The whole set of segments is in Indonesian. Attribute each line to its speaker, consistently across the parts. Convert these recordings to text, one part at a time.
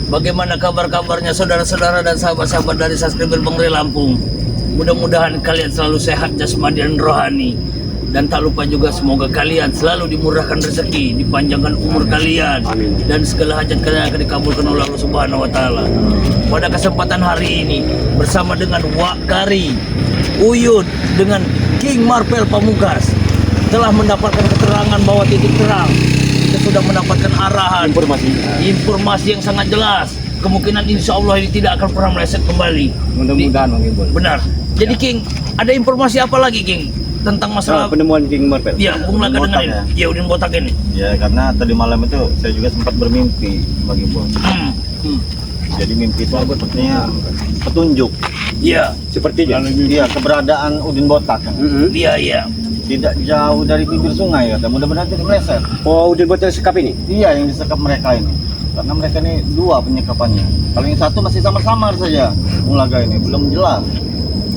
Speaker 1: Bagaimana kabar-kabarnya saudara-saudara dan sahabat-sahabat dari subscriber Bang Ray Lampung? Mudah-mudahan kalian selalu sehat jasmani dan rohani. Dan tak lupa juga semoga kalian selalu dimurahkan rezeki, dipanjangkan umur kalian, dan segala hajat kalian akan dikabulkan oleh Allah Subhanahu wa taala. Pada kesempatan hari ini bersama dengan Wak Kari, Uyun dengan King Marvel Pamungkas telah mendapatkan keterangan bahwa titik terang. Kita sudah mendapatkan arahan informasi yang sangat jelas. Kemungkinan insya Allah ini tidak akan pernah meleset kembali.
Speaker 2: Mudah-mudahan Bang Gimbal.
Speaker 1: Benar. Jadi King, ada informasi apa lagi King tentang masalah
Speaker 2: penemuan King Marvel?
Speaker 1: Ya, Bung Laga dengan ini. Ya, Udin Botak ini.
Speaker 3: Ya, karena tadi malam itu saya juga sempat bermimpi Bang Gimbal. Jadi mimpi itu sepertinya petunjuk.
Speaker 1: Iya.
Speaker 2: Sepertinya.
Speaker 3: Iya, keberadaan Udin Botak kan.
Speaker 1: Iya, iya.
Speaker 3: Tidak jauh dari bibir sungai, kata. Mudah-mudahan tidak meleset.
Speaker 2: Oh, Udin Botak sekap ini?
Speaker 3: Iya, yang disekap mereka ini. Karena mereka ini dua penyekapannya. Kalau yang satu masih samar-samar saja. Bung Laga ini belum jelas.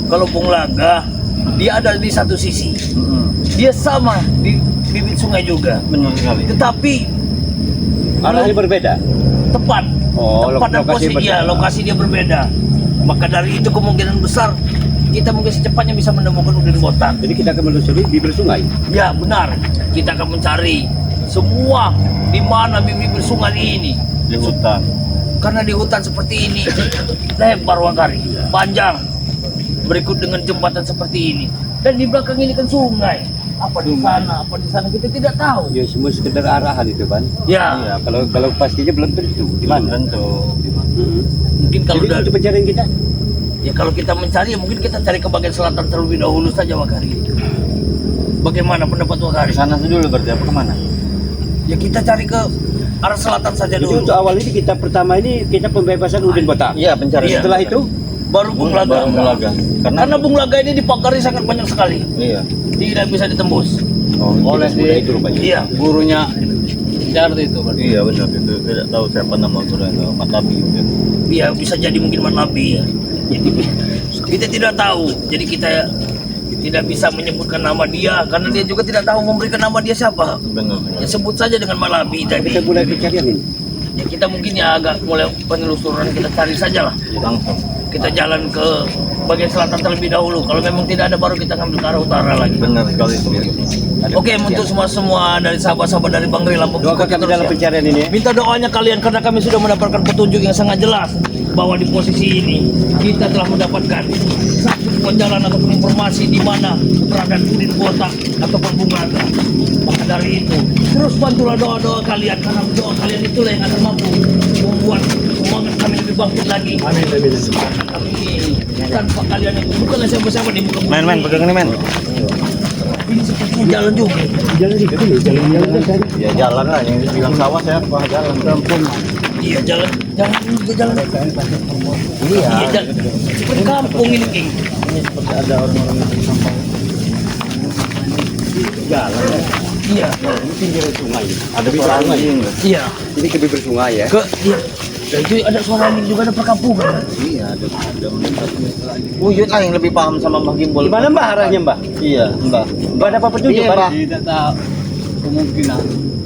Speaker 1: Kalau Bung Laga, dia ada di satu sisi. Dia sama di bibir sungai juga.
Speaker 3: Benar sekali.
Speaker 1: Tetapi
Speaker 2: Arahnya berbeda.
Speaker 1: tepat.
Speaker 2: Oh,
Speaker 1: Tepat dan
Speaker 2: lokasi
Speaker 1: posisi ya,
Speaker 2: berbeda.
Speaker 1: lokasi dia berbeda. Maka dari itu kemungkinan besar kita mungkin secepatnya bisa menemukan Udin Botak.
Speaker 2: Jadi kita akan menelusuri bibir sungai.
Speaker 1: Ya benar, kita akan mencari semua di mana bibir sungai ini.
Speaker 3: Di hutan.
Speaker 1: Karena di hutan seperti ini lebar Wak Kari, panjang. Berikut dengan jembatan seperti ini. Dan di belakang ini kan sungai. Apa di sana kita tidak tahu.
Speaker 2: Ya semua sekedar arahan itu kan.
Speaker 1: Ya,
Speaker 3: Iya,
Speaker 2: Kalau pastinya belum tentu. Di mana?
Speaker 3: tentu.
Speaker 1: mungkin kalau
Speaker 2: Jadi
Speaker 1: dari
Speaker 2: itu pencarian kita.
Speaker 1: ya kalau kita mencari ya mungkin kita cari ke bagian selatan terlebih dahulu saja Wak Kari. Bagaimana pendapat Wak Kari?
Speaker 3: Di sana dulu berarti apa kemana?
Speaker 1: Ya kita cari ke arah selatan saja
Speaker 2: Jadi
Speaker 1: dulu.
Speaker 2: untuk awal ini kita pertama ini kita pembebasan Udin Botak.
Speaker 3: Iya, pencarian.
Speaker 1: Iya.
Speaker 2: Setelah itu
Speaker 1: Baru Bung Laga.
Speaker 3: Bung Laga.
Speaker 1: Karena Bung Laga ini dipagari sangat banyak sekali.
Speaker 3: Iya.
Speaker 1: Tidak bisa ditembus.
Speaker 2: oleh itu rupanya.
Speaker 1: Iya.
Speaker 2: Gurunya Darto itu berarti.
Speaker 3: Iya benar itu. Tidak tahu siapa nama guru itu. Matabi mungkin.
Speaker 1: Iya bisa jadi mungkin Nabi ya. Jadi kita tidak tahu. Jadi kita tidak bisa menyebutkan nama dia karena dia juga tidak tahu memberikan nama dia siapa.
Speaker 3: Benar.
Speaker 1: Ya sebut saja dengan Malabi tadi.
Speaker 2: Kita mulai pencarian ini.
Speaker 1: Ya kita mungkin ya agak mulai penelusuran kita cari saja lah.
Speaker 3: Langsung.
Speaker 1: Kita jalan ke bagian selatan terlebih dahulu. Kalau memang tidak ada baru kita ngambil ke arah utara lagi.
Speaker 3: Benar sekali itu.
Speaker 1: Oke, untuk semua dari sahabat-sahabat dari Bang Ray Lampung.
Speaker 2: Doakan kami dalam pencarian ini.
Speaker 1: Minta doanya kalian karena kami sudah mendapatkan petunjuk yang sangat jelas bahwa di posisi ini kita telah mendapatkan satu buah jalan ataupun informasi di mana keberadaan Udin Botak ataupun Bung Laga. Maka dari itu terus bantulah doa-doa kalian karena doa kalian itulah yang akan mampu membuat semangat kami lebih bangkit lagi. Amin. Kami ini tanpa kalian itu bukanlah siapa-siapa di muka bumi.
Speaker 3: Men, pegang ini men.
Speaker 1: Ini sepertinya jalan juga.
Speaker 2: Jalan itu dulu, jalan tadi.
Speaker 3: Ya jalan lah, yang bilang sawah saya wah jalan kampung.
Speaker 1: Iya jalan juga jalan.
Speaker 3: Iya.
Speaker 1: Iya jalan. Seperti kampung ini King.
Speaker 3: Ini seperti ada orang-orang yang sampah.
Speaker 2: Jalan ya.
Speaker 1: Iya.
Speaker 2: Ini pinggir sungai.
Speaker 3: Ada suara anjing.
Speaker 1: Iya.
Speaker 2: Ini ke bibir sungai ya.
Speaker 1: Iya. Dan itu ada suara ini juga ada perkampungan.
Speaker 3: Iya, ada meningkat. Uyut lah yang lebih paham sama Mbah Gimbal.
Speaker 2: Gimana Mbah arahnya Mbah?
Speaker 3: Iya, Mbah.
Speaker 2: Mbah ada apa petunjuk
Speaker 3: Iya,
Speaker 2: Mbah?
Speaker 3: Mbah.
Speaker 4: Tidak tahu kemungkinan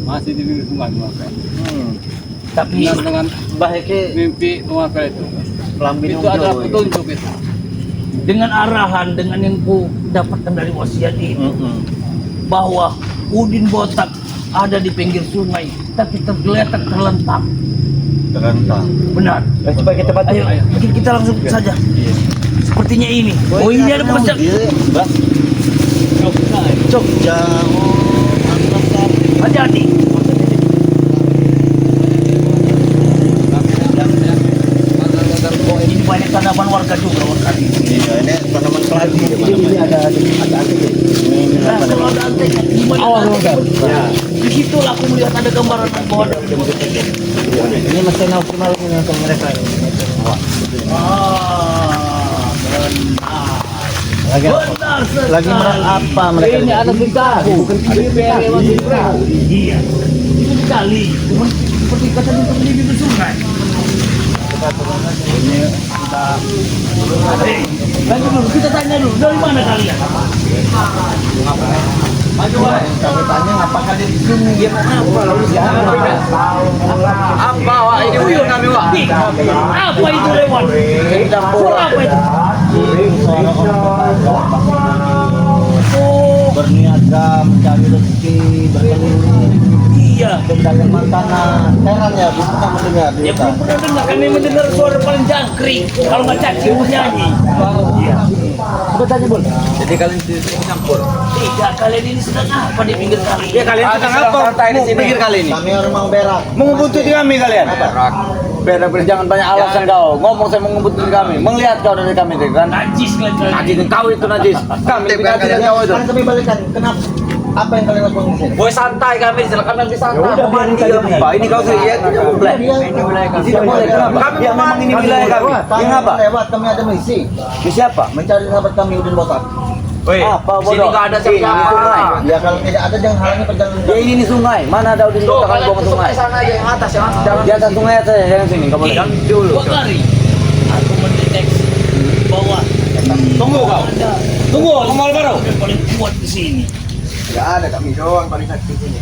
Speaker 4: masih di bibir sungai Maka.
Speaker 1: Tapi
Speaker 4: Dengan
Speaker 3: Mbah Eke
Speaker 4: mimpi Maka itu.
Speaker 3: Kelambi
Speaker 4: Itu adalah petunjuk itu.
Speaker 1: dengan arahan dengan yang ku dapatkan dari wasiat ini bahwa Udin Botak ada di pinggir sungai tapi tergeletak terlentang.
Speaker 3: Terentang.
Speaker 1: Benar.
Speaker 2: Supaya kita bantu.
Speaker 1: Ayo, mungkin kita langsung saja. Sepertinya ini. Oh ini ada pekerjaan.
Speaker 3: Mbah.
Speaker 1: Cok,
Speaker 3: Jauh.
Speaker 1: hati-hati. Oh ini banyak tanaman warga juga warga ini.
Speaker 3: Iya, ini tanaman keladi.
Speaker 2: Ini ada antik.
Speaker 3: Ini
Speaker 1: Nah,
Speaker 3: apa nih?
Speaker 1: kalau ada antek, gimana?
Speaker 2: Ya.
Speaker 1: Di situ lah aku melihat ada gambaran bahwa ada
Speaker 3: Ini masih kenal ini sama mereka. Lagi apa?
Speaker 1: benar
Speaker 3: Lagi apa mereka?
Speaker 4: Ini ada bentar. Bukan
Speaker 1: Iya. Sekali. Cuma seperti kata untuk di bibir sungai.
Speaker 3: Ini kita
Speaker 1: Lanjut dulu, kita tanya dulu, dari mana kalian?
Speaker 2: Kami tanya apa kalian di sini? Dia apa lalu
Speaker 4: Apa wah ini uyun kami wah.
Speaker 1: Apa itu lewat? Suara apa itu?
Speaker 2: berniaga mencari rezeki berkeliling
Speaker 1: Iya.
Speaker 2: berdagang makanan. Heran ya, belum pernah mendengar.
Speaker 1: Ya belum pernah dengar, kami mendengar suara paling jangkrik. Kalau nggak cacing bernyanyi. Iya.
Speaker 2: Coba tanya Bul.
Speaker 4: Jadi kalian di sini campur.
Speaker 1: Tidak, kalian ini sedang apa di pinggir kali?
Speaker 4: Ya kalian sedang apa? Di sini pikir kali ini.
Speaker 2: Kami orang mau berak.
Speaker 4: Mengebuntuti kami kalian. Berak jangan banyak alasan kau. Ngomong saya mengebuntuti kami. Melihat kau dari kami kan.
Speaker 1: Najis kalian.
Speaker 4: Najis kau itu najis. Kami tidak tidak kau itu.
Speaker 2: Kalian kami balikan. Kenapa? Apa yang kalian lakukan di sini?
Speaker 4: Boy santai kami, silakan kami santai.
Speaker 2: Ya udah,
Speaker 4: Mau mandi
Speaker 2: biarin
Speaker 4: kami.
Speaker 2: saja.
Speaker 4: Pak, ini kau sih ya, tidak boleh. Ini tidak boleh. Kenapa? Kami
Speaker 2: Ya,
Speaker 4: memang ini wilayah kami. Yang apa?
Speaker 2: Lewat kami ada misi.
Speaker 4: Di siapa?
Speaker 2: Mencari sahabat kami Udin Botak.
Speaker 4: Woi,
Speaker 2: Apa,
Speaker 4: sini
Speaker 2: bodoh?
Speaker 4: nggak ada
Speaker 2: Ini
Speaker 4: siapa.
Speaker 2: sungai. Ya kalau tidak ada jangan halangi perjalanan.
Speaker 4: Ya ini sungai. Mana ada Udin Botak kalian bawa ke sungai? Sana aja yang atas, jangan di atas sungai aja, jangan sini. Kamu lihat dulu.
Speaker 1: Dua kali aku mendeteksi bahwa
Speaker 4: Tunggu kau. Tunggu, ngomong baru.
Speaker 1: yang paling kuat di sini.
Speaker 2: Ya ada kami doang paling sakit di sini.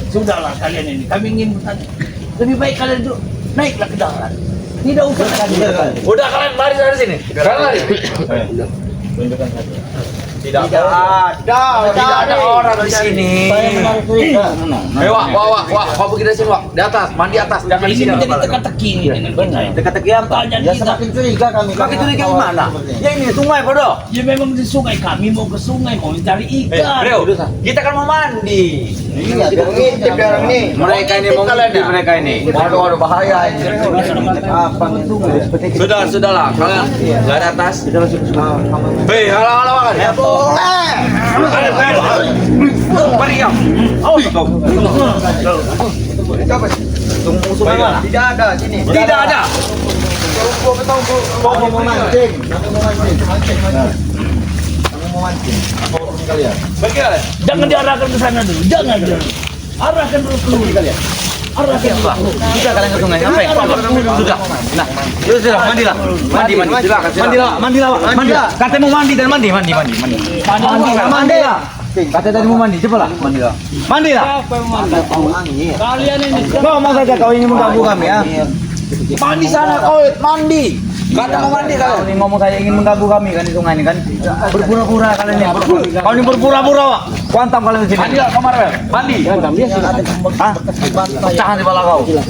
Speaker 1: Sudahlah kalian ini, kami ingin bertanya. Lebih baik kalian dulu naiklah ke darat. Tidak usah lagi.
Speaker 4: Udah kalian lari dari sini. Kalian lari.
Speaker 3: Tunjukkan saja.
Speaker 4: Tidak ada orang di sini.
Speaker 2: Saya menarik cerita.
Speaker 4: Ayo, wak, kau pergi dari sini, wak. Di atas, mandi atas, jangan di
Speaker 1: Ini
Speaker 4: sini.
Speaker 1: menjadi teka-teki ini dengan kita.
Speaker 4: Dekat-dekat apa?
Speaker 1: Pertanyaan
Speaker 2: Ya
Speaker 1: kita.
Speaker 2: semakin curiga kami.
Speaker 4: Makin curiga gimana? Ya ini sungai, bodoh.
Speaker 1: Ya memang di sungai, kami mau ke sungai, mau mencari ikan.
Speaker 4: Bro, kita kan mau mandi.
Speaker 2: Iya, biar ngintip dia orang ini.
Speaker 4: Mereka ini mau ngintip mereka ini. Waduh, bahaya ini.
Speaker 2: Apa itu?
Speaker 4: Sudahlah, kalian dari atas. Hei, halang-halang kan? Ya boleh. Mari kau. Awas kau. Tunggu sungai mana?
Speaker 2: Tidak ada sini.
Speaker 4: Tidak ada.
Speaker 2: Kami mau mancing. Kami mau mancing. Kami mau mancing. Apa urusan kalian?
Speaker 4: Pergi kalian.
Speaker 1: Jangan diarahkan ke sana dulu, jangan. Arahkan dulu keluar kalian. Arahkan dulu.
Speaker 4: Sudah kalian ke sungai. Apa? Sudah. Nah, sudah mandilah. Mandilah. Kata mau mandi dan mandi. Mandilah. Kata tadi mau mandi, cepatlah. Mandilah.
Speaker 2: Tahu angin.
Speaker 1: Kalian ini
Speaker 4: Ngomong saja kau ini mengganggu kami ya. Mandi sana kau, mandi. Kata mau mandi kalian. Ini ngomong saya ingin mengganggu kami kan di sungai ini kan. Berpura-pura kalian ini. Kau ini berpura-pura, Wak. Kuantam kalian di sini. Mandilah kamar kalian. Mandi. Pecahan di kepala kau. Ya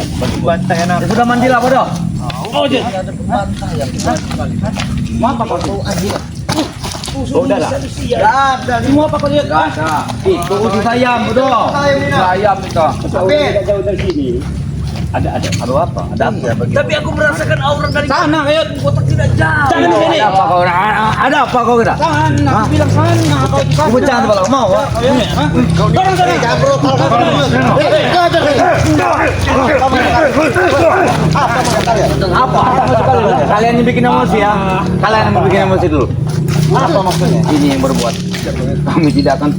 Speaker 4: sudah mandilah, bodoh.
Speaker 1: oh jadi.
Speaker 2: Apa kau anjing?
Speaker 1: Udah lah.
Speaker 2: Ada.
Speaker 1: Semua apa kau lihat?
Speaker 4: Itu usus ayam, bodoh. Ayam itu.
Speaker 2: Jauh dari sini.
Speaker 4: Ada apa? Ada apa?
Speaker 1: Tapi aku merasakan aura dari
Speaker 4: Sana, ayo.
Speaker 1: kotak tidak jauh.
Speaker 4: Jangan di sini. Ada apa kau kira?
Speaker 1: Sana, aku bilang sana. Kau
Speaker 4: Aku pecahan di kepala mau, Wak.
Speaker 1: Dorong sana.
Speaker 4: Apa? Kalian yang bikin emosi ya? Kalian yang bikin emosi dulu.
Speaker 2: Apa maksudnya?
Speaker 4: Ini yang berbuat. Kami tidak akan.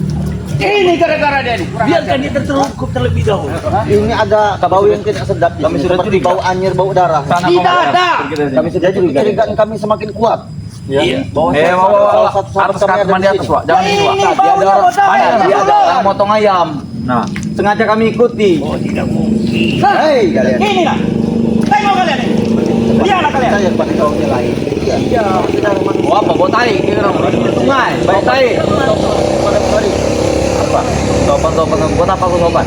Speaker 1: Ini gara-gara dia nih. Biarkan dia tertelungkup terlebih dahulu.
Speaker 2: Ini ada bau yang tidak sedap. di
Speaker 4: Kami
Speaker 2: sini.
Speaker 4: sudah
Speaker 2: Seperti
Speaker 4: curiga.
Speaker 2: bau anjir, bau darah.
Speaker 4: Sana
Speaker 1: Tidak
Speaker 4: kau
Speaker 1: ada.
Speaker 4: Kami sudah
Speaker 2: Jadi
Speaker 4: curiga.
Speaker 2: kecurigaan kami semakin kuat.
Speaker 1: Iya.
Speaker 2: Bahwa
Speaker 4: Bawa
Speaker 2: salah satu sahabat
Speaker 4: atas
Speaker 2: kami ada
Speaker 4: mandi
Speaker 2: di
Speaker 4: atas,
Speaker 2: sini.
Speaker 4: Wak. Jangan ini, Wak.
Speaker 1: Ini
Speaker 4: Dia ada
Speaker 1: baunya
Speaker 4: orang,
Speaker 1: bau
Speaker 4: dia ada orang motong ayam. Nah, sengaja kami ikuti.
Speaker 1: Oh tidak mungkin.
Speaker 2: Hei kalian.
Speaker 1: Ini lah. Tengok kalian nih. Lihatlah kalian.
Speaker 2: Saya pada kau nilai. Iya.
Speaker 4: Oh, apa? Bawa tai. Ini orang sungai. Bawa tai. Apa? Topan. Buat apa kau topan?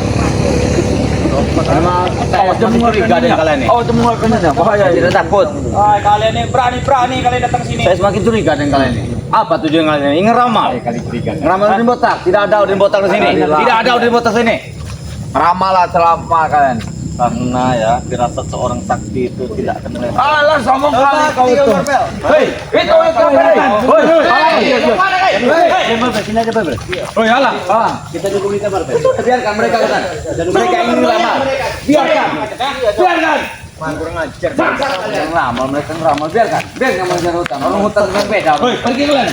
Speaker 4: Saya curiga dengan kalian nih. Oh, cuma kalian bahaya, tidak takut.
Speaker 1: Kalian ini berani kalian datang sini.
Speaker 4: Saya semakin curiga dengan kalian ini. Apa tujuan kalian ini? Ingin ramal. Ramal Udin Botak. Tidak ada Udin Botak di sini. Tidak ada Udin Botak di sini. Ramalah selama kalian.
Speaker 2: Karena ya firasat seorang sakti itu tidak akan meleset.
Speaker 4: Alah, sombong kali kau itu. Hei, itu.
Speaker 2: Sini aja Bel.
Speaker 4: Oh, alah.
Speaker 2: Kita dulu kita Bel.
Speaker 4: Biarkan mereka kan. Mereka ingin ramal. Biarkan.
Speaker 2: Kurang ajar.
Speaker 4: Yang ramal, mereka yang ramal. Biarkan mereka hutan. Orang hutan berbeda.
Speaker 1: Pergi kalian.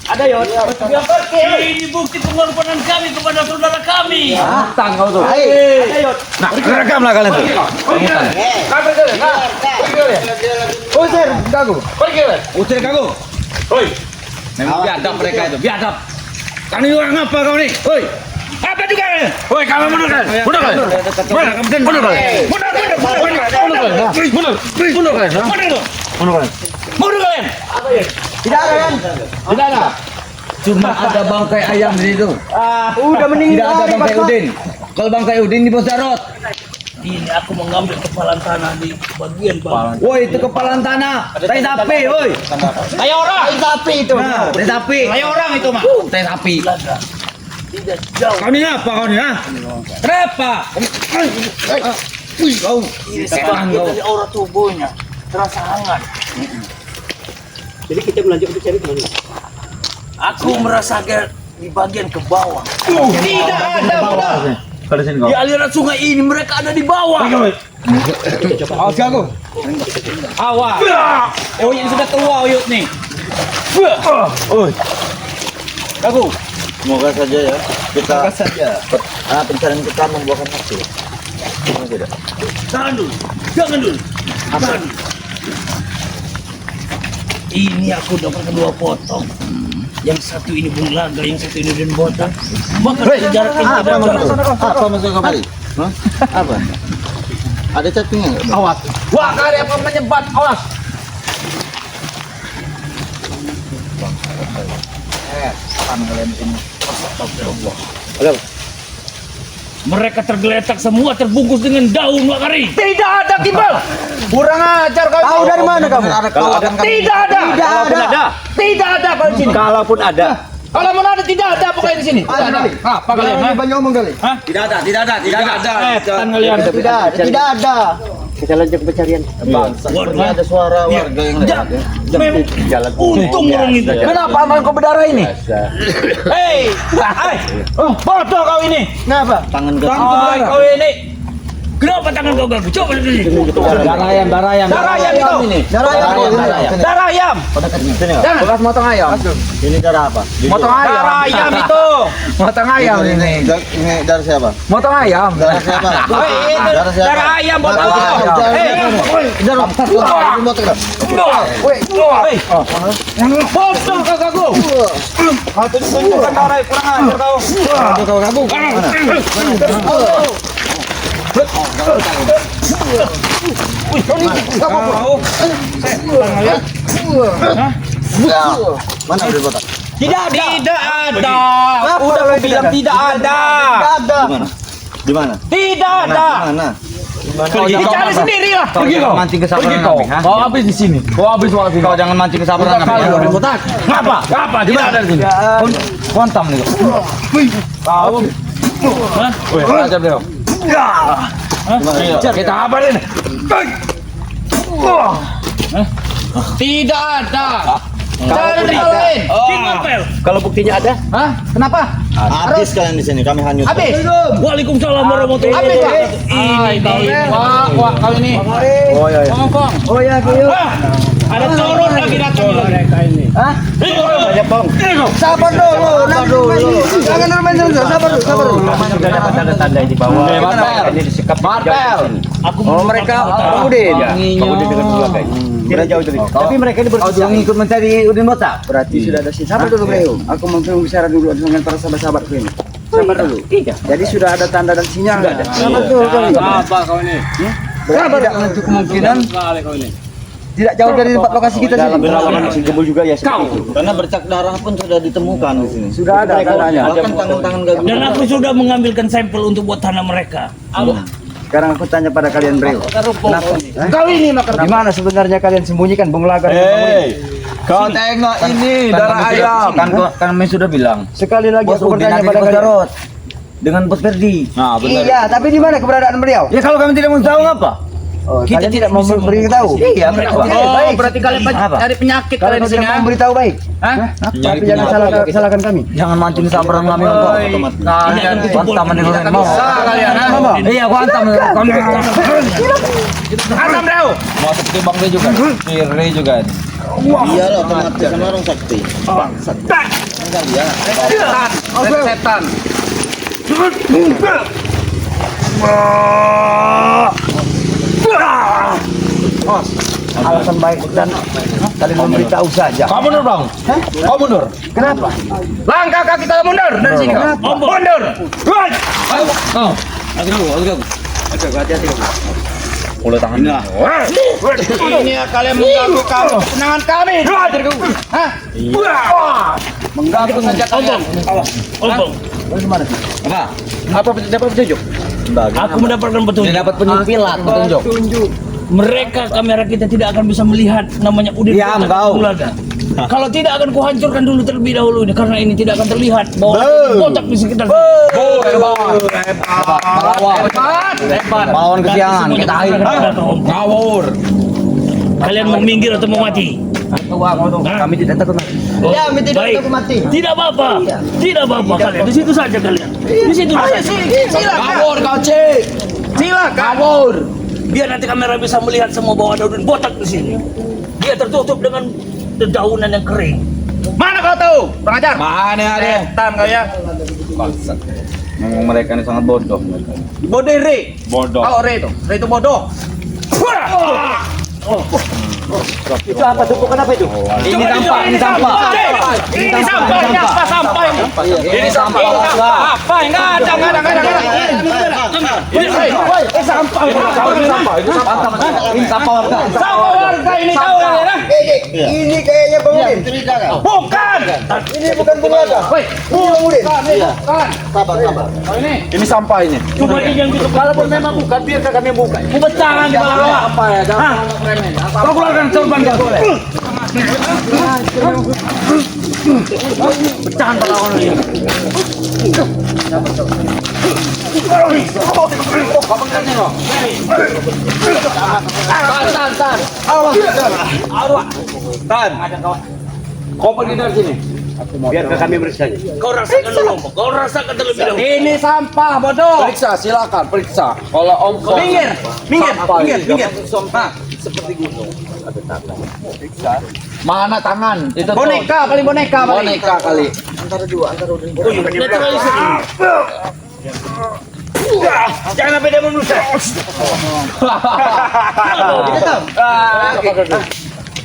Speaker 1: Ada Yon. Yang pergi. Ini bukti pengorbanan kami kepada saudara kami.
Speaker 4: Hutan kau tuh.
Speaker 2: Hei.
Speaker 1: Ada Yon.
Speaker 4: Nah, rekamlah kalian tuh. Hutan. kalian. Usir gagu. Pergi kalian. Usir gagu. Hoi. Memang biadab mereka itu, biadab. Kalian orang apa kau nih? Hoi. Apa juga kalian? Hoi, kamu mundur kalian. Mundur kalian. Mundur kalian. Mundur kalian. Mundur kalian.
Speaker 2: Tidak ada kan?
Speaker 4: Tidak ada. Cuma ada bangkai ayam di situ.
Speaker 2: Udah meninggal.
Speaker 4: Tidak ada bangkai udin. Kalau bangkai udin di Bos Jarot.
Speaker 1: Ini aku mengambil kepalan tanah di bagian bawah.
Speaker 4: Woi, itu kepalan tanah. Tai sapi, woi.
Speaker 1: Ayo orang.
Speaker 2: Tapi itu.
Speaker 4: Nah, tai sapi.
Speaker 1: Ayo orang itu mah.
Speaker 4: Tai sapi.
Speaker 1: Tidak jauh.
Speaker 4: Kau ni apa kau ni, ha? Kenapa? Kau setan kau.
Speaker 1: Dari aura tubuhnya terasa hangat.
Speaker 5: Jadi kita melanjut untuk cari kemana?
Speaker 1: Aku merasakan di bagian ke bawah.
Speaker 4: Tidak ada. Kalau sini kau.
Speaker 1: Di aliran sungai ini mereka ada di bawah.
Speaker 4: Awas aku. Awas. Oyut sudah tua Oyut nih. Aku.
Speaker 3: Semoga saja ya kita pencarian kita membuahkan hasil. Semoga tidak.
Speaker 1: Tahan dulu. Jangan dulu. Tahan dulu. Ini aku dapat 2 potong. Yang satu ini bulaga, yang satu ini dan botak. Maka jarak ini tidak jauh.
Speaker 3: Apa maksud kembali? Hah? Apa? Ada chattingnya nggak?
Speaker 4: Awas. Wah, kali apa menyebat. Awas.
Speaker 1: Mereka tergeletak semua terbungkus dengan daun wakari.
Speaker 4: Tidak ada Kimbal. Kurang ajar kau.
Speaker 2: Tahu dari mana kamu?
Speaker 4: Tidak ada. Tidak ada kau di sini.
Speaker 3: Kalaupun ada.
Speaker 4: Kalau mana ada tidak ada pokoknya di sini. Tidak ada. Apa kalian? Ha?
Speaker 2: Banyak omong kali.
Speaker 4: Tidak ada. Setan kalian.
Speaker 2: Tidak ada.
Speaker 5: Kita lanjut pencarian.
Speaker 3: Ini ada suara warga yang lewat ya.
Speaker 1: Untung orang itu.
Speaker 4: Kenapa aman kau berdarah ini? Hei, bodoh kau ini.
Speaker 2: Kenapa?
Speaker 3: Tangan
Speaker 4: Hai, kau ini.
Speaker 1: Kenapa tangan kau ganggu? Coba sini.
Speaker 4: Darah ayam itu. Darah ayam.
Speaker 2: Bekas motong ayam.
Speaker 3: Ini cara apa?
Speaker 2: Motong ayam.
Speaker 4: Darah ayam itu.
Speaker 2: Motong ayam ini.
Speaker 3: Ini dari siapa?
Speaker 2: Motong ayam.
Speaker 3: Dari siapa?
Speaker 4: Hei, itu
Speaker 3: Darah siapa?
Speaker 4: darah ayam bodoh. Bodoh kau gagu. Bukan darah kurang ajar kau.
Speaker 3: Mana udah botak?
Speaker 4: Tidak ada. Udah aku bilang tidak ada.
Speaker 3: Di mana?
Speaker 4: Tidak ada.
Speaker 3: Di mana?
Speaker 4: Dicari sendiri lah. Pergi kau. Mancing kesabaran kami. Kau habis di sini. Kau habis waktu kau jangan mancing kesabaran kami. Ngapa? Ngapa? Tidak ada di sini. Kontam nih. Kau. Hah? Ajar beliau. Kita kabarin. Tidak ada. Cari lain.
Speaker 5: Kalau buktinya ada,
Speaker 4: Hah? Kenapa?
Speaker 3: Habis kalian di sini, kami hanyut.
Speaker 4: Habis.
Speaker 1: Waalaikumsalam warahmatullahi
Speaker 4: Habis kah?
Speaker 1: wabarakatuh.
Speaker 4: Wah, kau ini.
Speaker 3: Oh iya.
Speaker 4: Ngomong.
Speaker 2: Oh ya, Kiyo.
Speaker 1: Ada turun lagi datang lagi.
Speaker 2: Hah?
Speaker 5: banyak bang.
Speaker 2: Sabar dulu. Jangan main dulu. Sabar dulu.
Speaker 5: Sudah dapat tanda-tanda di bawah. Ini disekap
Speaker 4: Martel.
Speaker 2: Oh, mereka Udin.
Speaker 5: Udin dengan bulaga. Tidak jauh dari. Tapi mereka ini
Speaker 2: Kau jangan ikut mencari Udin Botak.
Speaker 5: berarti sudah ada sisa.
Speaker 2: Sabar dulu, Bro. Aku mau bicara dulu dengan para sahabat-sahabatku ini. Sabar dulu. Jadi sudah ada tanda dan sinyal. Sabar dulu kau ini.
Speaker 4: Apa kau ini?
Speaker 2: Sabar tidak menutup kemungkinan
Speaker 4: Kali kau ini.
Speaker 2: tidak jauh dari tempat lokasi kita sini.
Speaker 5: Berlawanan masih gembul juga ya.
Speaker 4: Kau.
Speaker 3: Karena bercak darah pun sudah ditemukan di sini.
Speaker 2: Sudah ada tandanya.
Speaker 3: Bahkan tangan-tangan gagu.
Speaker 1: Dan aku sudah mengambilkan sampel untuk buat tanah mereka.
Speaker 2: Sekarang aku tanya pada kalian, Bro. Kenapa?
Speaker 4: Kau ini maka
Speaker 2: Di mana sebenarnya kalian sembunyikan bonglaga?
Speaker 4: kau tengok ini darah ayam. Kan kami sudah bilang.
Speaker 2: Sekali lagi
Speaker 4: Bos
Speaker 2: aku
Speaker 4: Udin
Speaker 2: bertanya
Speaker 4: nanti
Speaker 2: pada
Speaker 4: di Bos
Speaker 2: kalian.
Speaker 4: Jarot. Dengan Bos Ferdi. Nah,
Speaker 2: Iya, tapi di mana keberadaan beliau?
Speaker 4: Ya kalau kami tidak mau tahu apa?
Speaker 2: Oh, kalian tidak mau beritahu.
Speaker 4: Iya,
Speaker 2: mereka.
Speaker 4: Oh, berarti kalian cari penyakit
Speaker 2: Kalau
Speaker 4: kalian di
Speaker 2: kau
Speaker 4: sini.
Speaker 2: tidak mau beritahu baik.
Speaker 4: Hah?
Speaker 2: Tapi jangan salahkan kami.
Speaker 4: Jangan mancing kesabaran kami untuk kalian kuantam menurut mau. Kalian, iya kuantam. Hantam Bro. Mau seperti Bang Ray juga. Ray juga.
Speaker 3: Iya loh, otomatis kan orang sakti.
Speaker 4: Setan.
Speaker 2: alasan baik dan kalian memberitahu saja.
Speaker 4: Kau mundur bang? Kau mundur?
Speaker 2: Kenapa?
Speaker 4: Langkah kaki kita mundur dari sini. Mundur. Right. Oh.
Speaker 2: Hati-hati.
Speaker 4: Mulai tangan. Ini kalian mengganggu kesenangan kami. Hah?
Speaker 2: Mengganggu saja kalian.
Speaker 1: Ompong.
Speaker 2: Bagaimana?
Speaker 4: Apa dapat petunjuk?
Speaker 1: Aku mendapatkan petunjuk.
Speaker 4: Dapat penyimpilan petunjuk.
Speaker 1: Mereka kamera kita tidak akan bisa melihat namanya Udin
Speaker 4: Diam,
Speaker 1: Botak
Speaker 4: kau.
Speaker 1: Ulaga. Kalau tidak akan kuhancurkan dulu terlebih dahulu ini karena ini tidak akan terlihat bahwa ada botak di sekitar.
Speaker 4: Melawan kesiangan kita akhir. Ngawur.
Speaker 1: Kalian mau minggir atau mau mati?
Speaker 2: Kami tidak takut mati.
Speaker 1: Ya, kami tidak takut mati. Tidak apa-apa. Tidak apa-apa kalian. Di situ saja kalian. Di situ saja.
Speaker 4: Ngawur kau cek.
Speaker 1: Silakan.
Speaker 4: Ngawur.
Speaker 1: Biar nanti kamera bisa melihat semua bahwa ada Udin botak di sini. Dia tertutup dengan dedaunan yang kering.
Speaker 4: Mana kau tahu? Pengajar. Mana ada? Tan kau ya. Memang mereka ini sangat bodoh. Bodoh Re. Bodoh. Kalau Re itu bodoh.
Speaker 2: Itu apa? Tumpukan apa itu?
Speaker 4: Ini sampah. Ini sampah.
Speaker 1: Ini sampah. Ini apa sampah ini?
Speaker 4: Ini sampah.
Speaker 1: Apa? Enggak ada. Ini sampah.
Speaker 4: Ini sampah warga.
Speaker 1: Sampah warga ini tahu kalian?
Speaker 2: Ini kayaknya Bang Udin.
Speaker 1: Bukan.
Speaker 2: Ini bukan Bang Udin. Ini Bang Udin. Sabar.
Speaker 4: Ini sampah ini.
Speaker 1: Coba yang gitu. Kalaupun memang bukan, biarkan kami buka. Ku pecahan di bawah.
Speaker 4: Apa ya?
Speaker 1: Kau keluarkan sorban kau boleh. Pecahan balawan ini.
Speaker 4: Tan. Kau pergi dari sini.
Speaker 5: Biarkan kami bersih.
Speaker 1: Kau rasakan dulu, Om. Kau rasakan terlebih dahulu.
Speaker 4: Ini sampah bodoh. Periksa, silakan periksa. Kalau Om
Speaker 1: Minggir.
Speaker 4: Sampah seperti gunung. Ada tangan. Periksa. Mana tangan? Itu boneka kali. Boneka kali.
Speaker 2: Antara Udin.
Speaker 1: Naturalisasi.
Speaker 5: Jangan beda manusia.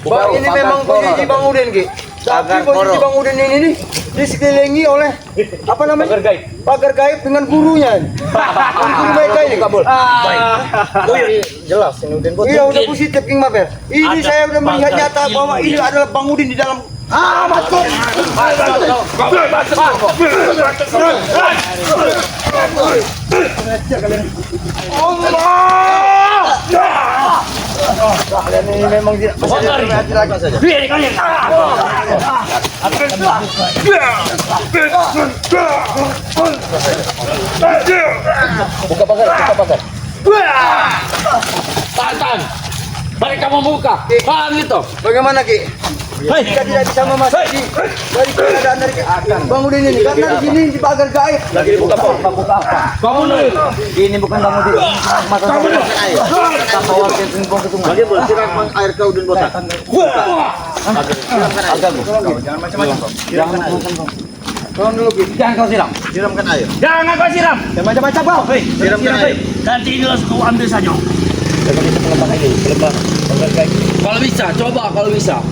Speaker 2: Bang, ini memang posisi Bang Udin, Ki. Tapi posisi Bang Udin ini nih disekelilingi oleh apa namanya? Pagar gaib dengan gurunya. Guru mereka ini kabul. Jelas ini Udin. Iya, udah positif King Maber. Ini saya udah melihat nyata bahwa ini adalah Bang Udin di dalam masuk. Kalian ini memang tidak hati lagi saja.
Speaker 1: Biar kalian.
Speaker 4: Buka pagar.
Speaker 1: Tahan. Mereka membuka. Paham itu?
Speaker 2: Bagaimana Ki? Kita tidak bisa memasuki dari keadaan dari Bang Udin ini karena di sini di pagar gaib.
Speaker 4: Lagi buka apa?
Speaker 1: Kamu nih.
Speaker 2: Ini bukan Bang Udin. Masalah air. Tanpa warga singkong ketemu.
Speaker 5: Bagi siram air ke Udin botak.
Speaker 2: Jangan macam-macam. Jangan macam-macam. Tolong dulu Ki.
Speaker 4: Jangan kau siram.
Speaker 5: Siramkan air.
Speaker 1: Jangan kau siram.
Speaker 2: Jangan macam-macam Bang.
Speaker 5: Siramkan air.
Speaker 1: Nanti ini langsung kau ambil saja.
Speaker 4: Kalau bisa, coba kalau bisa.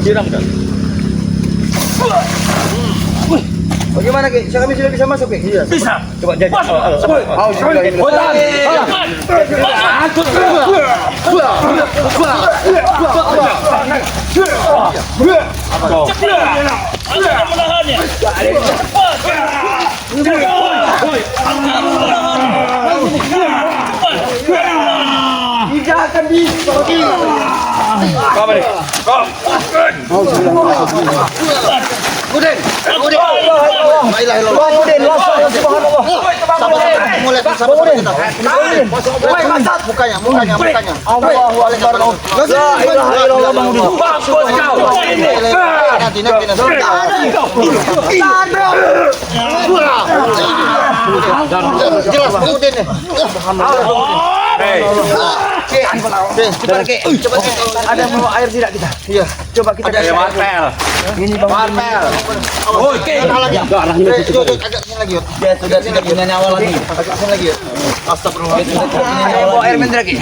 Speaker 5: Siramkan.
Speaker 2: Bagaimana Ki? Kami sudah bisa masuk Ki? Iya.
Speaker 1: Bisa.
Speaker 5: Coba jadi.
Speaker 1: Menahannya.
Speaker 2: Tidak akan bisa.
Speaker 5: Udin.
Speaker 2: Bang Udin, langsung subhanallah.
Speaker 5: Mulai sama kita. Mukanya.
Speaker 2: Allahu akbar. La ilaha illallah Bang Udin.
Speaker 1: Bagus kau.
Speaker 5: Nanti. Jelas Udin nih.
Speaker 2: Cepat Ki. Cepat Ki. Ada bawa air tidak kita? Iya. Coba kita
Speaker 4: Ada marpel.
Speaker 2: Ini Bang.
Speaker 4: Marpel. Oke.
Speaker 2: Agak sini lagi, Yud.
Speaker 4: Dia sudah tidak punya nyawa lagi.
Speaker 2: Agak sini lagi, Yud.
Speaker 4: Astagfirullah.
Speaker 2: Bawa air Mendra Ki.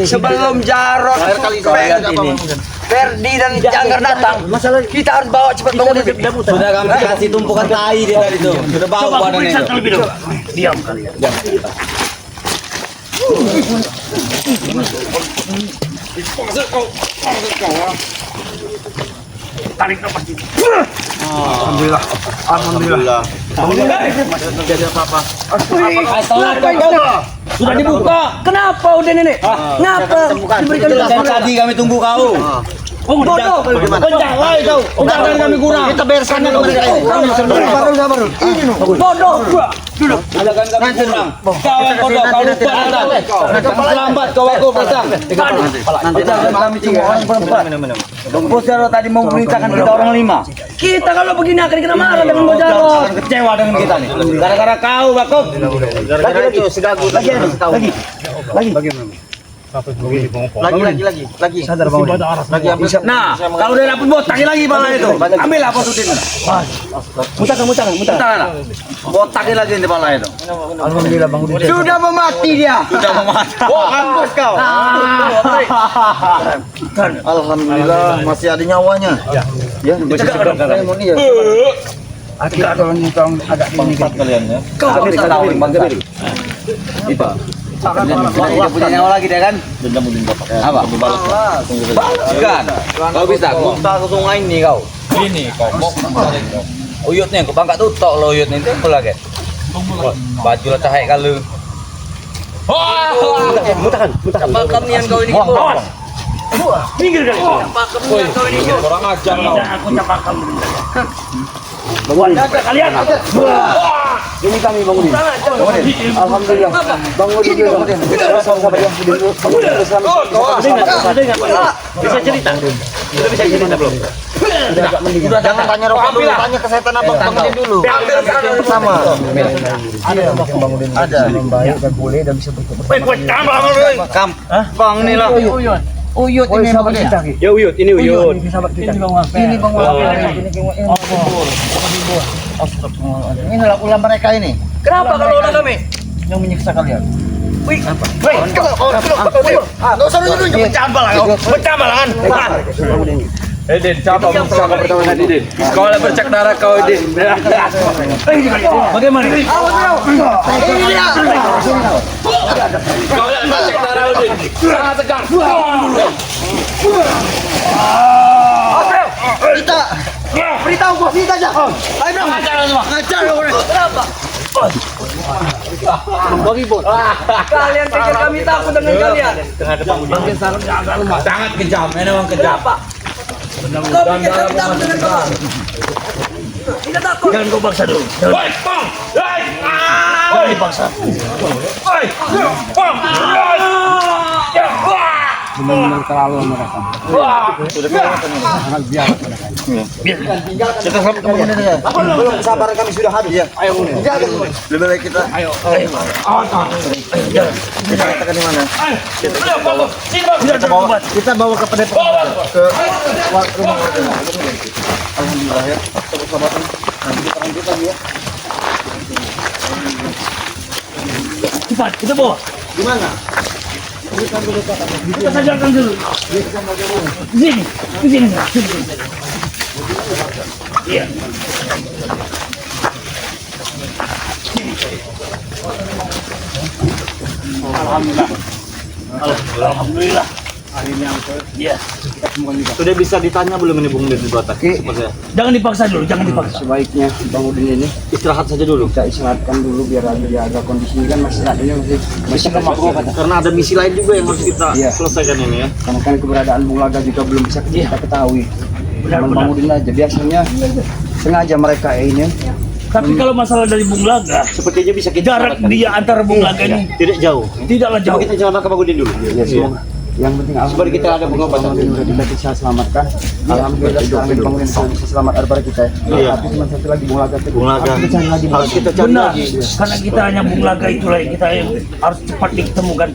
Speaker 2: Sebelum Jarod, Ferdi dan Janggar datang, kita harus bawa cepat bangun.
Speaker 4: Sudah kami kasih tumpukan tai dia tadi itu. Sudah bawa
Speaker 1: Coba
Speaker 4: badannya
Speaker 1: periksa
Speaker 4: itu.
Speaker 1: terlebih dahulu. Diam kalian. Tarik nafas dulu.
Speaker 2: Alhamdulillah. Alhamdulillah.
Speaker 4: Sudah dibuka.
Speaker 2: Kenapa udah nenek? Ngapa? Diberikan
Speaker 4: Dari tadi kami tunggu kau.
Speaker 2: bodoh.
Speaker 4: Penjawai kau. Undangan kami kurang.
Speaker 2: Kita bayarkan ke mereka. Sabar. Ini loh. Bodoh.
Speaker 4: Undangan kami kurang. Kau yang bodoh. Kau lupa datang. Kau lambat. Kau aku datang. Undangan kami cuma orang perempuan. Bos Jarod tadi mau memerintahkan kita orang 5.
Speaker 2: Kita kalau begini akan kena marah dengan Bos Jarod.
Speaker 4: Akan kecewa dengan kita nih. Gara-gara kau, Bakok.
Speaker 2: Lagi. Sadar Bang.
Speaker 4: Nah, kalau udah dapat botak lagi pala itu. Ambil apa tuh Din? Mutakan. Botakin lagi di pala itu.
Speaker 2: Alhamdulillah Bang. Sudah memati dia.
Speaker 4: Sudah memati.
Speaker 2: Oh, kampus kau. Alhamdulillah masih ada nyawanya. Ya, masih segar. Kita tolong agak ini
Speaker 4: Kalian ya.
Speaker 2: Kau bisa tahu
Speaker 4: Itu. Tidak punya nyawa lagi dia kan?
Speaker 3: Dendam mungkin bapak.
Speaker 4: Apa? Bukan. Kau bisa muntah ke sungai ini kau. Ini kau mau saling kau. Uyutnya kau bangka tutok lo uyutnya itu pula kan. Baju lah cahaya kalau.
Speaker 2: mutakan.
Speaker 1: Pakam nian kau ini.
Speaker 4: Awas.
Speaker 1: Minggir kali. Pakam nian kau ini.
Speaker 4: Orang ajar kau.
Speaker 1: Aku pakam. Bangun kalian.
Speaker 2: Ini kami bangunin. Alhamdulillah. Bangunin dulu.
Speaker 1: Bisa cerita. Sudah bisa cerita belum?
Speaker 2: Jangan tanya rokok dulu, tanya kesehatan abang. Bangunin dulu. Sama. Ada. Baik dan boleh dan bisa berkembang.
Speaker 4: Kam. Bang ini lah.
Speaker 2: Uyut ini sahabat kita.
Speaker 5: Ya Uyut, ini Uyut.
Speaker 2: Ini sahabat kita. Ini Bang Ini ulah mereka ini.
Speaker 1: Kenapa kalau udah kami?
Speaker 2: Yang menyiksa kalian.
Speaker 1: Enggak usah nunjuk bercambal lah kau. Bercambal kan.
Speaker 4: Din, siapa bersama pertama tadi Din? Kau lah bercak darah kau Din.
Speaker 1: Bagaimana?
Speaker 2: Ini dia.
Speaker 4: Kau lah bercak darah Din. Sangat tegar.
Speaker 2: Kita beritahu bos kita aja. Ayo dong. Ngajar dong. Kenapa? Bagi bos. Kalian pikir kami takut dengan kalian?
Speaker 4: Sangat kejam, memang kejam.
Speaker 2: Kau pikir kami takut dengan kalian? Tidak takut.
Speaker 1: Jangan kau paksa dulu. Jangan dipaksa.
Speaker 2: Benar-benar terlalu mereka.
Speaker 3: Kita sampai kemana ya?
Speaker 2: Belum sabar kami sudah habis ya. Ayo
Speaker 3: Lebih baik kita.
Speaker 1: Ayo.
Speaker 3: Kita katakan di mana?
Speaker 2: kita bawa ke Padepokan. Ke rumah warga.
Speaker 3: Alhamdulillah ya. Sabar-sabaran. Nanti kita lanjut lagi ya.
Speaker 1: Cepat, kita bawa.
Speaker 2: Di mana?
Speaker 1: Kita sajarkan dulu. Sini, ke sini. Iya. Alhamdulillah. Iya.
Speaker 5: Sudah bisa ditanya belum ini Bung Din di Batak?
Speaker 1: Jangan dipaksa dulu, jangan dipaksa.
Speaker 2: Sebaiknya Bang Udin ini
Speaker 5: Istirahat saja dulu.
Speaker 2: kita istirahatkan dulu biar dia agak kondisinya kan masih adanya masih lemah kata.
Speaker 5: Karena ada misi lain juga yang harus kita selesaikan ini ya.
Speaker 2: Karena kan keberadaan Bung Laga juga belum bisa kita ketahui. Cuman Bang Udin aja biasanya sengaja mereka ini.
Speaker 1: Tapi kalau masalah dari Bung Laga,
Speaker 5: Sepertinya bisa kita
Speaker 1: jarak dia antara Bung Laga ini
Speaker 5: tidak jauh.
Speaker 1: tidaklah jauh.
Speaker 5: Coba kita jalan ke Bang Udin dulu.
Speaker 2: Ya semoga. Yang penting
Speaker 5: Seperti kita ada pengobatan.
Speaker 2: sudah kita bisa selamatkan. Alhamdulillah sekarang Bang Udin sudah bisa selamat daripada kita ya.
Speaker 3: Iya.
Speaker 2: Tapi cuma satu lagi Bung Laga.
Speaker 3: Bung Laga.
Speaker 2: Harus kita cari lagi.
Speaker 3: Harus kita cari
Speaker 1: Benar,
Speaker 3: lagi.
Speaker 1: karena kita hanya Bung Laga itulah yang kita yang harus cepat ditemukan.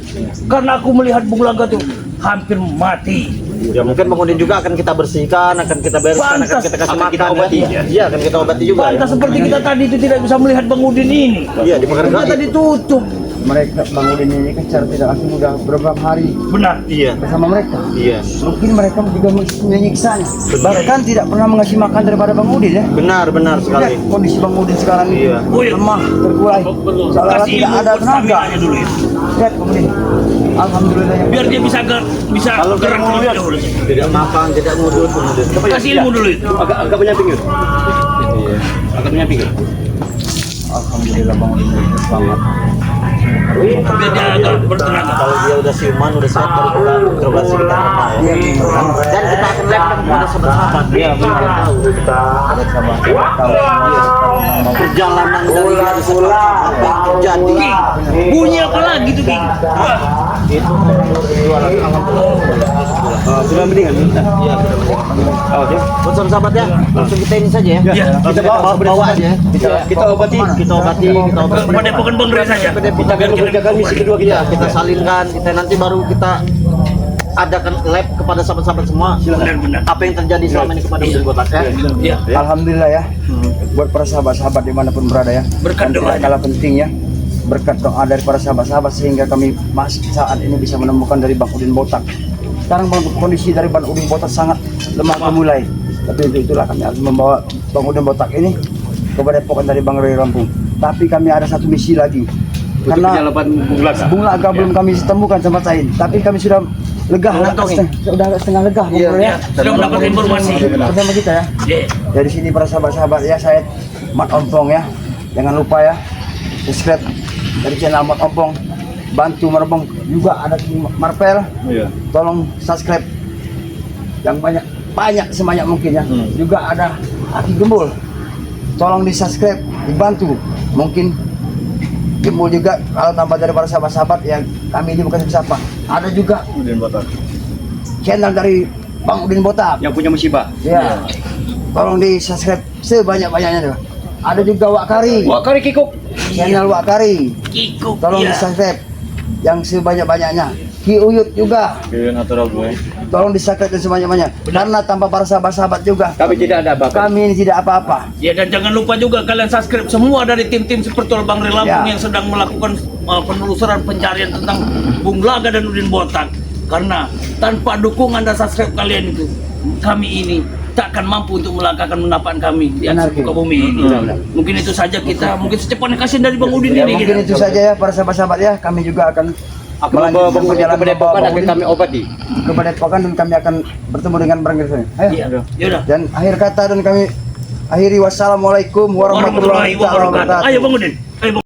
Speaker 1: Karena aku melihat Bung Laga tuh hampir mati.
Speaker 3: Ya mungkin Bang Udin juga akan kita bersihkan, akan kita bereskan, akan kita kasih makan. Kita obati. Iya, akan kita obati juga.
Speaker 1: Pantas seperti kita tadi itu tidak bisa melihat Bang Udin ini.
Speaker 3: Iya, dibakar
Speaker 1: Ternyata
Speaker 3: gaib.
Speaker 1: ditutup.
Speaker 2: Mereka Bang Udin ini kan secara tidak langsung udah beberapa hari
Speaker 1: Benar.
Speaker 3: Iya.
Speaker 2: bersama mereka.
Speaker 3: Iya.
Speaker 2: Mungkin mereka juga menyiksanya. Bahkan tidak pernah mengasih makan daripada Bang Udin ya.
Speaker 3: Benar sekali.
Speaker 2: Lihat kondisi Bang Udin sekarang ini
Speaker 3: Iya.
Speaker 1: Oh, iya.
Speaker 2: lemah, terkulai, seolah-olah
Speaker 1: Kasih
Speaker 2: tidak
Speaker 1: ilmu
Speaker 2: ada tenaga.
Speaker 1: stamina-nya dulu ya.
Speaker 2: Lihat Bang Udin, alhamdulillah yang
Speaker 1: Biar dia bisa bisa
Speaker 3: Kalau
Speaker 1: gerak
Speaker 3: mau
Speaker 1: lebih
Speaker 3: lihat,
Speaker 1: dahulu.
Speaker 3: tidak makan, tidak ngudut,
Speaker 1: Kasih ilmu dulu itu.
Speaker 5: Agak menyamping yuk.
Speaker 3: Iya.
Speaker 5: Agak menyamping yuk.
Speaker 2: alhamdulillah Bang Udin selamat.
Speaker 1: Biar dia agak bertenaga.
Speaker 3: Kalau dia udah siuman, udah sehat, baru kita beroperasi kita normal ya.
Speaker 2: Iya,
Speaker 3: Dan kita akan lapkan kepada sahabat-sahabat. Iya, benar. Perjalanan dari hari sahabat yang terjadi.
Speaker 1: King, bunyi apa lagi tuh King?
Speaker 3: Itu jualan
Speaker 5: Sudah mendingan.
Speaker 3: Iya,
Speaker 5: Oke.
Speaker 3: buat sahabat ya, langsung kita ini saja ya.
Speaker 1: Ya.
Speaker 5: Kita
Speaker 3: bawa aja ya.
Speaker 5: Kita obati.
Speaker 3: Kita obati.
Speaker 1: Pada pokan Bang Rey saja.
Speaker 5: Kita akan mengerjakan misi kedua kita.
Speaker 3: Iya, kita salinkan, kita nanti baru kita adakan lab kepada sahabat-sahabat semua.
Speaker 1: Benar-benar.
Speaker 3: Apa yang terjadi selama ini kepada Udin Botak ya?
Speaker 1: Ya.
Speaker 2: Alhamdulillah ya, buat para sahabat-sahabat dimanapun berada ya.
Speaker 1: Berkat
Speaker 2: Dan
Speaker 1: doa.
Speaker 2: tidak kalah penting ya, berkat doa dari para sahabat-sahabat sehingga kami masih saat ini bisa menemukan dari Bang Udin Botak. Sekarang kondisi dari Bang Udin Botak sangat lemah memulai. Tapi itulah kami harus membawa Bang Udin Botak ini kepada pokan dari Bang Rey Lampung. Tapi kami ada satu misi lagi. Karena
Speaker 5: Bung Laga.
Speaker 2: Bung Laga belum kami temukan sama Said, tapi kami sudah lega, sudah setengah lega Bung Rey ya.
Speaker 1: Sudah mendapat informasi.
Speaker 2: Bersama kita ya.
Speaker 1: Ya.
Speaker 2: Dari sini para sahabat-sahabat ya, saya Mat Ompong ya. Jangan lupa ya subscribe dari channel Mat Ompong. Bantu merebong juga ada di Marvel.
Speaker 3: Iya.
Speaker 2: Tolong subscribe yang banyak sebanyak mungkin ya. Juga ada Aki Gembul. Tolong di subscribe, dibantu. Mungkin Gembul juga kalau tambah dari para sahabat-sahabat yang kami ini bukan siapa. Ada juga
Speaker 3: Udin Botak.
Speaker 2: channel dari Bang Udin Botak.
Speaker 5: Yang punya musibah.
Speaker 2: Ya. Tolong di subscribe sebanyak-banyaknya tuh. Ada juga Wak Kari.
Speaker 5: Wah, kari kikuk.
Speaker 2: Channel Wak Kari.
Speaker 1: Kikuk.
Speaker 2: Tolong
Speaker 1: Ya.
Speaker 2: di subscribe yang sebanyak-banyaknya. Ki Uyut juga.
Speaker 3: Kian atau gue.
Speaker 2: Tolong di subscribe dan sebanyak-banyaknya. Karena tanpa para sahabat-sahabat juga
Speaker 5: Kami tidak ada apa-apa.
Speaker 2: kami ini tidak apa-apa.
Speaker 1: Ya, dan jangan lupa juga kalian subscribe semua dari tim-tim seperti Bang Rey Lampung
Speaker 2: Ya.
Speaker 1: yang sedang melakukan penelusuran pencarian tentang Bung Laga dan Udin Botak. Karena tanpa dukungan dan subscribe kalian itu, kami ini tak akan mampu untuk melangkahkan menapan kami di atas
Speaker 2: Benar,
Speaker 1: muka
Speaker 2: Ki.
Speaker 1: bumi ini.
Speaker 2: Benar.
Speaker 1: Mungkin itu saja kita, mungkin secepatnya kasihan dari Bang Udin
Speaker 2: Ya,
Speaker 1: ini.
Speaker 2: mungkin
Speaker 1: Kita.
Speaker 2: itu saja ya para sahabat-sahabat ya. Kami juga akan
Speaker 5: Akan membawa Bang Udin kepada
Speaker 2: membawa
Speaker 5: Epokan
Speaker 2: Bang
Speaker 5: akan
Speaker 2: Udin
Speaker 5: kami obati.
Speaker 2: kepada Epokan dan kami akan bertemu dengan Bang Rey. Ayo.
Speaker 1: Iya, yaudah.
Speaker 2: Dan akhir kata dan kami akhiri wassalamualaikum warahmatullahi
Speaker 1: Warahmatullahi wabarakatuh.
Speaker 2: wabarakatuh.
Speaker 1: Ayo Bang Udin.